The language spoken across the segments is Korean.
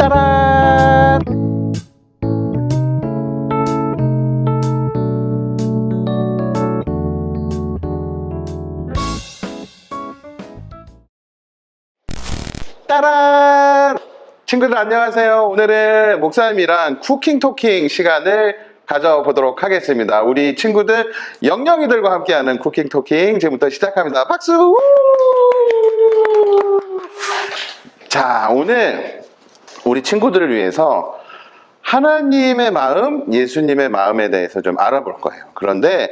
따란! 따란! 친구들 안녕하세요. 오늘은 목사님이랑 쿠킹 토킹 시간을 가져보도록 하겠습니다. 우리 친구들 영영이들과 함께하는 쿠킹 토킹 지금부터 시작합니다. 박수! 자, 오늘 우리 친구들을 위해서 하나님의 마음, 예수님의 마음에 대해서 좀 알아볼 거예요. 그런데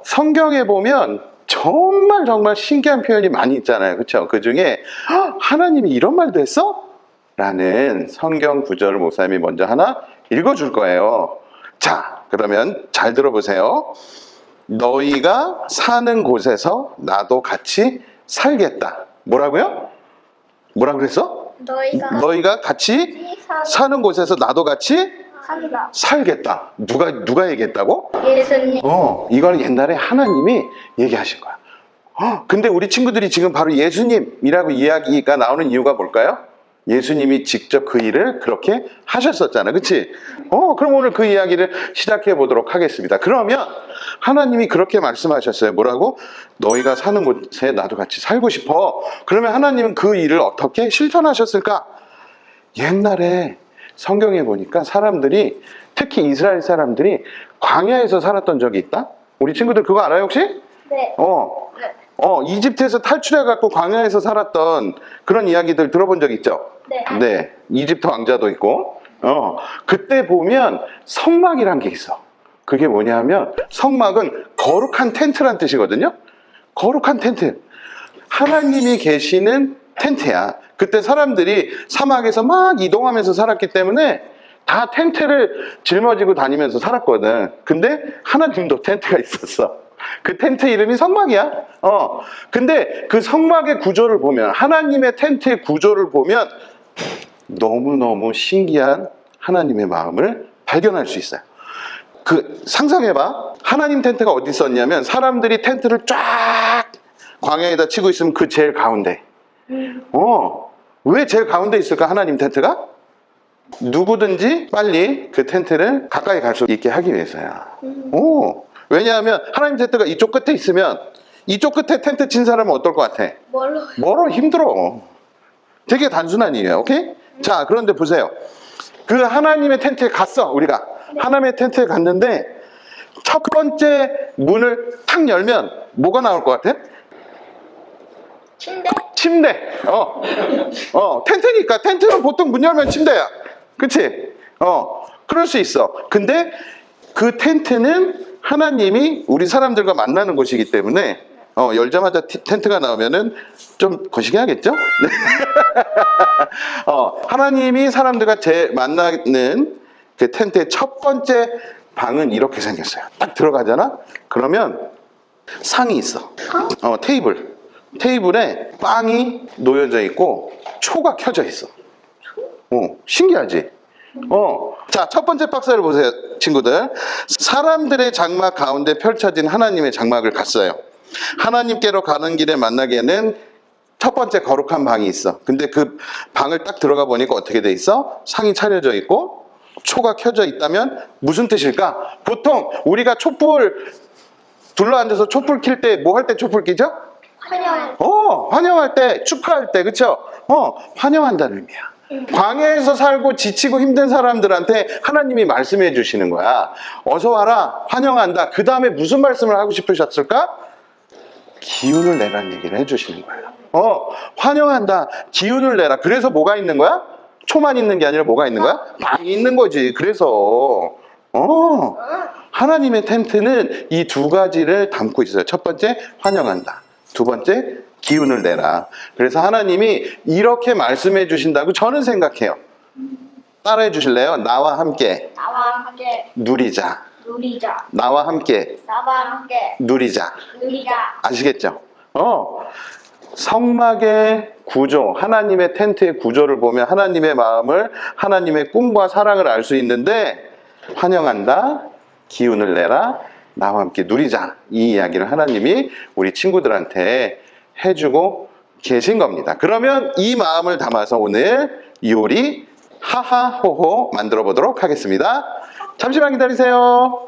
성경에 보면 정말 신기한 표현이 많이 있잖아요. 그렇죠? 그 중에 하나님이 이런 말도 했어? 라는 성경 구절을 목사님이 먼저 하나 읽어줄 거예요. 자, 그러면 잘 들어보세요. 너희가 사는 곳에서 나도 같이 살겠다. 뭐라고요? 뭐라 그랬어? 너희가 같이 사는 곳에서 나도 같이 살겠다. 누가 얘기했다고? 예수님. 이거는 옛날에 하나님이 얘기하신 거야. 근데 우리 친구들이 지금 바로 예수님이라고 이야기가 나오는 이유가 뭘까요? 예수님이 직접 그 일을 그렇게 하셨었잖아. 그치? 그럼 오늘 그 이야기를 시작해 보도록 하겠습니다. 그러면 하나님이 그렇게 말씀하셨어요. 뭐라고? 너희가 사는 곳에 나도 같이 살고 싶어. 그러면 하나님은 그 일을 어떻게 실천하셨을까? 옛날에 성경에 보니까 사람들이, 특히 이스라엘 사람들이 광야에서 살았던 적이 있다? 우리 친구들 그거 알아요 혹시? 네. 이집트에서 탈출해갖고 광야에서 살았던 그런 이야기들 들어본 적 있죠? 네. 네. 이집트 왕자도 있고. 그때 보면 성막이란 게 있어. 그게 뭐냐면 성막은 거룩한 텐트란 뜻이거든요. 거룩한 텐트. 하나님이 계시는 텐트야. 그때 사람들이 사막에서 막 이동하면서 살았기 때문에 다 텐트를 짊어지고 다니면서 살았거든. 근데 하나님도 텐트가 있었어. 그 텐트 이름이 성막이야. 근데 그 성막의 구조를 보면, 하나님의 텐트의 구조를 보면 너무너무 신기한 하나님의 마음을 발견할 수 있어요. 상상해봐. 하나님 텐트가 어디 있었냐면, 사람들이 텐트를 쫙 광야에다 치고 있으면 그 제일 가운데. 왜 제일 가운데 있을까, 하나님 텐트가? 누구든지 빨리 그 텐트를 가까이 갈 수 있게 하기 위해서야. 왜냐하면 하나님 텐트가 이쪽 끝에 있으면 이쪽 끝에 텐트 친 사람은 어떨 것 같아? 멀어, 힘들어. 되게 단순한 이유예요. 오케이? 자, 그런데 보세요. 그 하나님의 텐트에 갔어, 우리가. 하나님의 텐트에 갔는데 첫 번째 문을 탁 열면 뭐가 나올 것 같아? 침대. 텐트니까. 텐트는 보통 문 열면 침대야. 그치? 그럴 수 있어. 근데 그 텐트는 하나님이 우리 사람들과 만나는 곳이기 때문에 열자마자 텐트가 나오면은 좀 거시기 하겠죠? 하나님이 사람들과 만나는 그 텐트의 첫 번째 방은 이렇게 생겼어요. 딱 들어가잖아? 그러면 상이 있어. 테이블에 빵이 놓여져 있고 초가 켜져 있어. 신기하지? 자, 첫 번째 박스를 보세요, 친구들. 사람들의 장막 가운데 펼쳐진 하나님의 장막을 갔어요. 하나님께로 가는 길에 만나기에는 첫 번째 거룩한 방이 있어. 근데 그 방을 딱 들어가 보니까 어떻게 돼 있어? 상이 차려져 있고 초가 켜져 있다면 무슨 뜻일까? 보통 우리가 촛불 둘러앉아서 촛불 킬 때 뭐 할 때 촛불 끼죠? 환영할 때, 축하할 때, 그쵸? 환영한다는 의미야. 광야에서 살고 지치고 힘든 사람들한테 하나님이 말씀해 주시는 거야. 어서 와라, 환영한다. 그 다음에 무슨 말씀을 하고 싶으셨을까? 기운을 내라는 얘기를 해주시는 거예요. 환영한다, 기운을 내라. 그래서 뭐가 있는 거야? 초만 있는 게 아니라 뭐가 있는 거야? 빵이 있는 거지. 그래서 하나님의 텐트는 이 두 가지를 담고 있어요. 첫 번째, 환영한다. 두 번째, 기운을 내라. 그래서 하나님이 이렇게 말씀해 주신다고 저는 생각해요. 따라해 주실래요? 나와 함께 누리자. 나와 함께 누리자. 아시겠죠? 성막의 구조, 하나님의 텐트의 구조를 보면 하나님의 마음을, 하나님의 꿈과 사랑을 알 수 있는데, 환영한다, 기운을 내라, 나와 함께 누리자. 이 이야기를 하나님이 우리 친구들한테 해주고 계신 겁니다. 그러면 이 마음을 담아서 오늘 요리 하하호호 만들어 보도록 하겠습니다. 잠시만 기다리세요.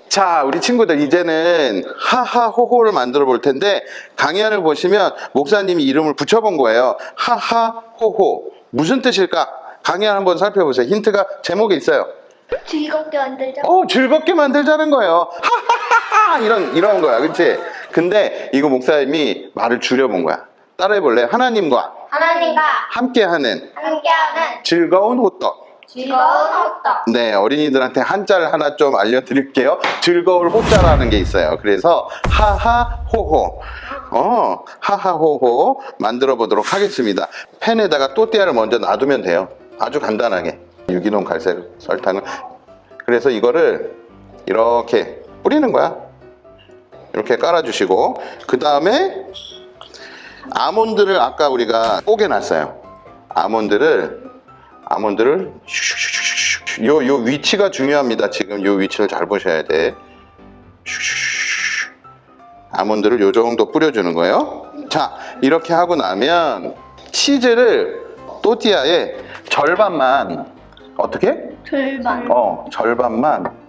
자, 우리 친구들 이제는 하하호호를 만들어 볼 텐데 강의안을 보시면 목사님이 이름을 붙여본 거예요. 하하호호 무슨 뜻일까? 강의안 한번 살펴보세요. 힌트가 제목에 있어요. 즐겁게 만들자. 즐겁게 만들자는 거예요. 하하하하 이런 거야, 그렇지? 근데 이거 목사님이 말을 줄여본 거야. 따라해볼래? 하나님과 함께하는 즐거운 호떡. 즐거운 호떡. 네, 어린이들한테 한자를 하나 좀 알려드릴게요. 즐거울 호자라는 게 있어요. 그래서 하하호호. 하하호호 만들어 보도록 하겠습니다. 팬에다가 또띠아를 먼저 놔두면 돼요. 아주 간단하게. 유기농 갈색 설탕을. 그래서 이거를 이렇게 뿌리는 거야. 이렇게 깔아주시고, 그 다음에 아몬드를 아까 우리가 뽀개놨어요. 아몬드를 슉슉슉슉슉. 요 위치가 중요합니다. 지금 요 위치를 잘 보셔야 돼. 슉슉슉. 아몬드를 요 정도 뿌려주는 거예요. 자, 이렇게 하고 나면 치즈를 또띠아에 절반만 어떻게? 절반만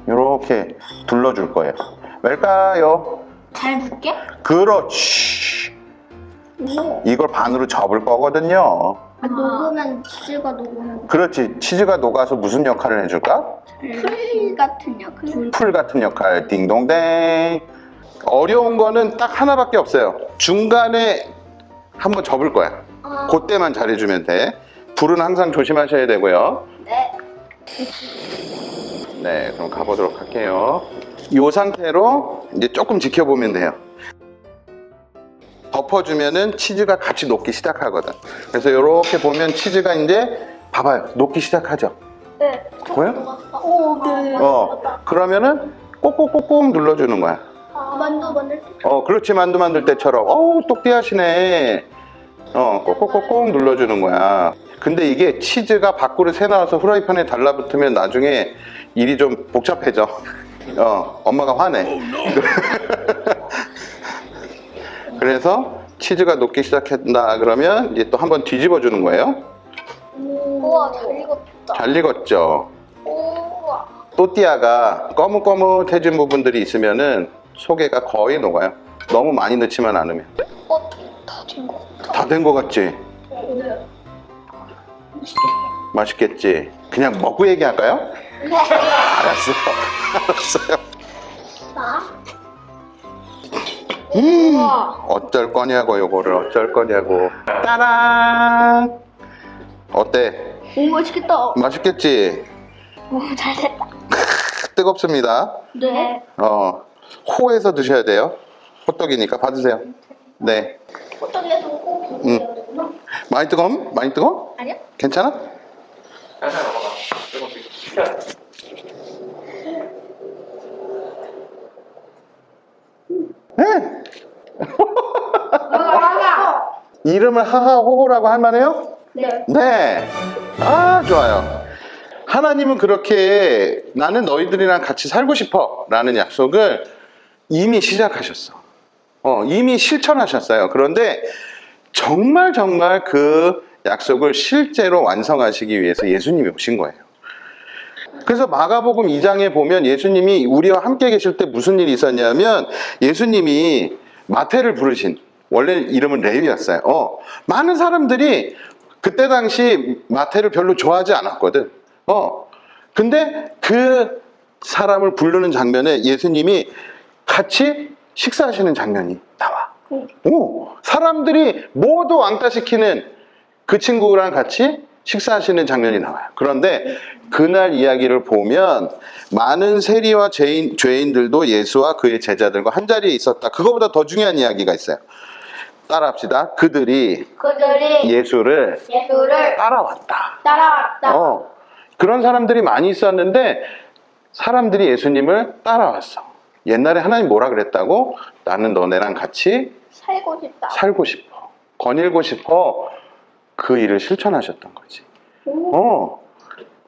이렇게 둘러줄 거예요. 왜일까요? 잘 붙게? 그렇지. 이걸 반으로 접을 거거든요. 녹으면 치즈가 녹으면 그렇지. 치즈가 녹아서 무슨 역할을 해줄까? 풀 같은 역할. 풀 같은 역할. 딩동댕. 어려운 거는 딱 하나밖에 없어요. 중간에 한번 접을 거야. 그때만 잘해주면 돼. 불은 항상 조심하셔야 되고요. 네. 네, 그럼 가보도록 할게요. 이 상태로 이제 조금 지켜보면 돼요. 덮어주면은 치즈가 같이 녹기 시작하거든. 그래서 이렇게 보면 치즈가 이제 봐봐요. 녹기 시작하죠. 네. 보여? 네. 그러면은 꼭꼭꼭꼭 눌러주는 거야. 만두 만들 때. 그렇지. 만두 만들 때처럼. 똑띠하시네. 꼭꼭꼭꼭 눌러주는 거야. 근데 이게 치즈가 밖으로 새 나와서 후라이팬에 달라붙으면 나중에 일이 좀 복잡해져. 엄마가 화내. 그래서 치즈가 녹기 시작했다 그러면 이제 또 한번 뒤집어 주는 거예요. 우와, 잘 익었다. 잘 익었죠. 우와. 또띠아가 거뭇거뭇해진 부분들이 있으면은 속에가 거의 녹아요. 너무 많이 넣지만 않으면. 다 된 거 같아. 다 된 거 같지? 네. 맛있겠지? 그냥 먹고 얘기할까요? 네. 알았어요. 나? 어쩔 거냐고, 요거를 어쩔 거냐고. 따란! 어때? 오, 맛있겠다. 맛있겠지? 오, 잘 됐다. 뜨겁습니다. 네. 호에서 드셔야 돼요. 호떡이니까 받으세요. 네. 호떡에서 꼭 응. 먹어야 되구나. 많이 뜨거움? 많이 뜨거워? 아니요? 괜찮아? 네. 이름을 하하호호라고 할 만해요? 네. 네. 좋아요. 하나님은 그렇게 나는 너희들이랑 같이 살고 싶어 라는 약속을 이미 시작하셨어. 이미 실천하셨어요. 그런데 정말 그 약속을 실제로 완성하시기 위해서 예수님이 오신 거예요. 그래서 마가복음 2장에 보면 예수님이 우리와 함께 계실 때 무슨 일이 있었냐면 예수님이 마태를 부르신, 원래 이름은 레위였어요. 많은 사람들이 그때 당시 마태를 별로 좋아하지 않았거든. 근데 그 사람을 부르는 장면에 예수님이 같이 식사하시는 장면이 나와. 사람들이 모두 왕따시키는 그 친구랑 같이 식사하시는 장면이 나와요. 그런데 그날 이야기를 보면 많은 세리와 죄인들도 예수와 그의 제자들과 한자리에 있었다. 그거보다 더 중요한 이야기가 있어요. 따라합시다. 그들이 예수를 따라왔다. 그런 사람들이 많이 있었는데 사람들이 예수님을 따라왔어. 옛날에 하나님 뭐라 그랬다고? 나는 너네랑 같이 살고 싶어. 거닐고 싶어. 그 일을 실천하셨던 거지.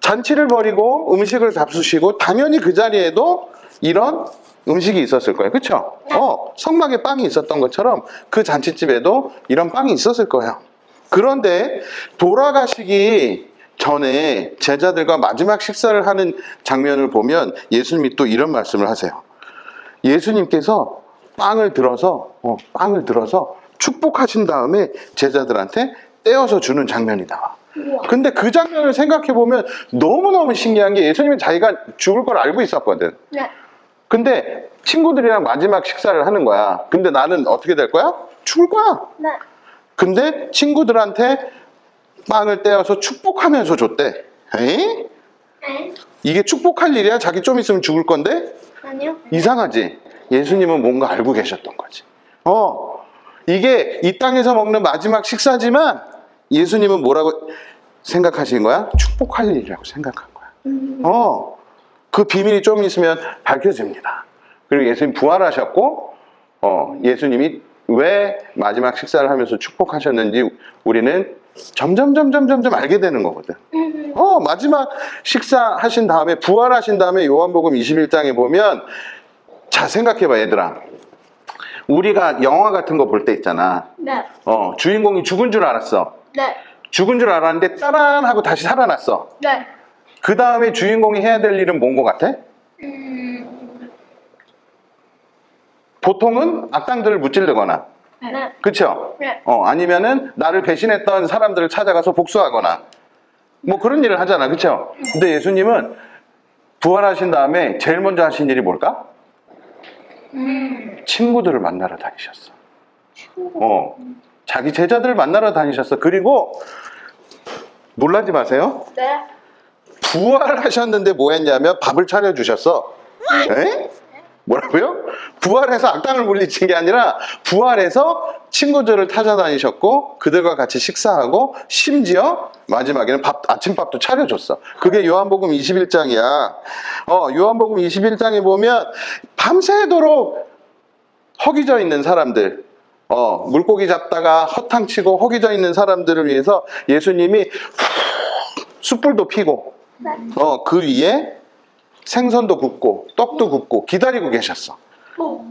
잔치를 벌이고 음식을 잡수시고 당연히 그 자리에도 이런 음식이 있었을 거예요. 그렇죠? 성막에 빵이 있었던 것처럼 그 잔치집에도 이런 빵이 있었을 거예요. 그런데 돌아가시기 전에 제자들과 마지막 식사를 하는 장면을 보면 예수님이 또 이런 말씀을 하세요. 예수님께서 빵을 들어서 축복하신 다음에 제자들한테 떼어서 주는 장면이 나와. 우와. 근데 그 장면을 생각해 보면 너무너무 신기한 게 예수님은 자기가 죽을 걸 알고 있었거든. 네. 근데 친구들이랑 마지막 식사를 하는 거야. 근데 나는 어떻게 될 거야? 죽을 거야. 네. 근데 친구들한테 빵을 떼어서 축복하면서 줬대. 에이? 네. 이게 축복할 일이야? 자기 좀 있으면 죽을 건데? 아니요. 이상하지? 예수님은 뭔가 알고 계셨던 거지. 이게 이 땅에서 먹는 마지막 식사지만 예수님은 뭐라고 생각하신 거야? 축복할 일이라고 생각한 거야. 그 비밀이 좀 있으면 밝혀집니다. 그리고 예수님 부활하셨고, 예수님이 왜 마지막 식사를 하면서 축복하셨는지 우리는 점점 알게 되는 거거든. 마지막 식사하신 다음에, 부활하신 다음에 요한복음 21장에 보면, 자, 생각해봐, 얘들아. 우리가 영화 같은 거 볼 때 있잖아. 네. 주인공이 죽은 줄 알았어. 네. 죽은 줄 알았는데, 따란 하고 다시 살아났어. 네. 그 다음에 주인공이 해야 될 일은 뭔 거 같아? 보통은 악당들을 무찌르거나, 네. 그쵸? 네. 아니면은 나를 배신했던 사람들을 찾아가서 복수하거나, 뭐 그런 일을 하잖아, 그쵸? 근데 예수님은 부활하신 다음에 제일 먼저 하신 일이 뭘까? 친구들을 만나러 다니셨어. 자기 제자들을 만나러 다니셨어. 그리고 놀라지 마세요. 네. 부활하셨는데 뭐 했냐면 밥을 차려주셨어. 에? 뭐라고요? 부활해서 악당을 물리친 게 아니라 부활해서 친구들을 찾아다니셨고 그들과 같이 식사하고 심지어 마지막에는 아침밥도 차려줬어. 그게 요한복음 21장이야. 요한복음 21장에 보면 밤새도록 허기져 있는 사람들, 물고기 잡다가 허탕치고 허기져 있는 사람들을 위해서 예수님이 숯불도 피고 그 위에 생선도 굽고 떡도 굽고 기다리고 계셨어.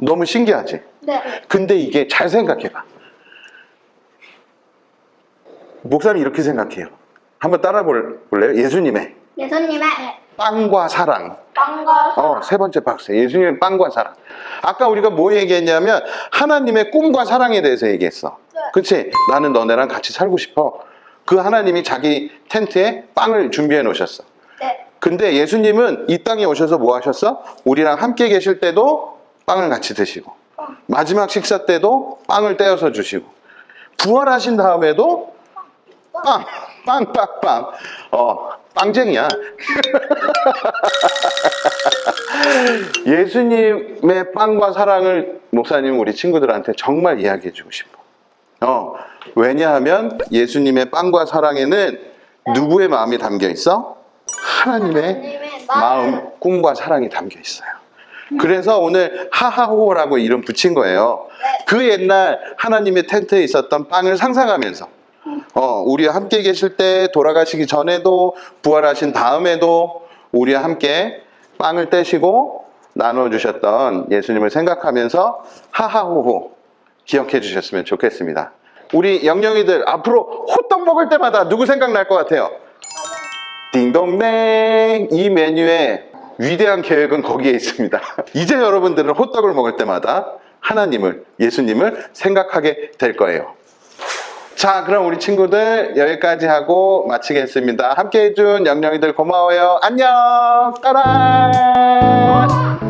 너무 신기하지? 네. 근데 이게 잘 생각해봐. 목사님 이렇게 생각해요. 한번 따라 볼래요? 예수님의 예수님의 빵과 사랑. 빵과 세 번째 박스. 예수님의 빵과 사랑. 아까 우리가 뭐 얘기했냐면 하나님의 꿈과 사랑에 대해서 얘기했어. 그치? 나는 너네랑 같이 살고 싶어. 그 하나님이 자기 텐트에 빵을 준비해 놓으셨어. 네. 근데 예수님은 이 땅에 오셔서 뭐 하셨어? 우리랑 함께 계실 때도 빵을 같이 드시고 마지막 식사 때도 빵을 떼어서 주시고 부활하신 다음에도 빵. 빵쟁이야. 예수님의 빵과 사랑을 목사님 우리 친구들한테 정말 이야기해 주고 싶어. 왜냐하면 예수님의 빵과 사랑에는 누구의 마음이 담겨 있어? 하나님의 마음, 꿈과 사랑이 담겨 있어요. 그래서 오늘 하하호라고 이름 붙인 거예요. 그 옛날 하나님의 텐트에 있었던 빵을 상상하면서 우리와 함께 계실 때 돌아가시기 전에도 부활하신 다음에도 우리와 함께 빵을 떼시고 나눠주셨던 예수님을 생각하면서 하하호호 기억해 주셨으면 좋겠습니다. 우리 영영이들 앞으로 호떡 먹을 때마다 누구 생각날 것 같아요? 딩동댕. 이 메뉴의 위대한 계획은 거기에 있습니다. 이제 여러분들은 호떡을 먹을 때마다 하나님을, 예수님을 생각하게 될 거예요. 자, 그럼 우리 친구들 여기까지 하고 마치겠습니다. 함께 해준 영영이들 고마워요. 안녕. 따란.